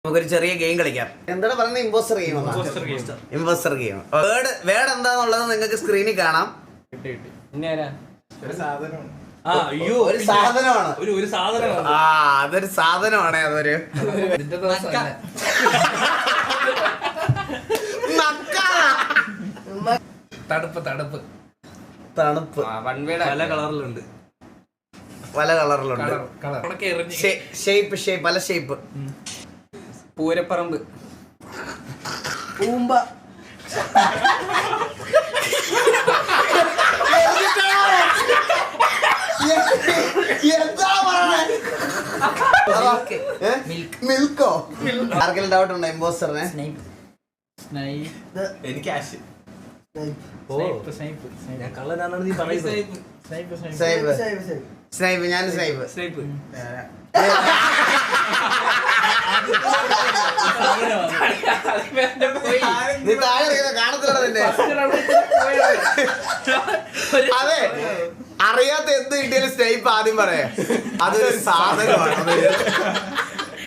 നമുക്കൊരു ചെറിയ ഗെയിം കളിക്കാം. എന്താണ് പറയുന്നത്? Impostor game. Impostor game. Word എന്താന്നുള്ളത് നിങ്ങൾക്ക് സ്ക്രീനിൽ കാണാം. ഒരു സാധനമാണ്. അതൊരു സാധനമാണ്. അതൊരു തണുപ്പ് തണുപ്പ് തണുപ്പ് പല കളറിലുണ്ട്. ഷേപ്പ് പല ഷേപ്പ്. പൂരപ്പറമ്പ്. പൂമ്പ. മിൽക്കോ? ആർക്കെങ്കിലും ഡൗട്ട് ഉണ്ടോ ഇമ്പോസ്റ്ററിനെ? എനിക്ക് ആശ്. സ്നൈപ്പ്. ഞാൻ സ്നൈപ്പ്. നീ താഴെ കാണത്തില്ലടാ നിന്നെ. അതെ, അറിയാത്ത എന്ത് കിട്ടിയാലും സ്നൈപ്പ് ആദ്യം പറയാ. അതൊരു സാധനമാണ്.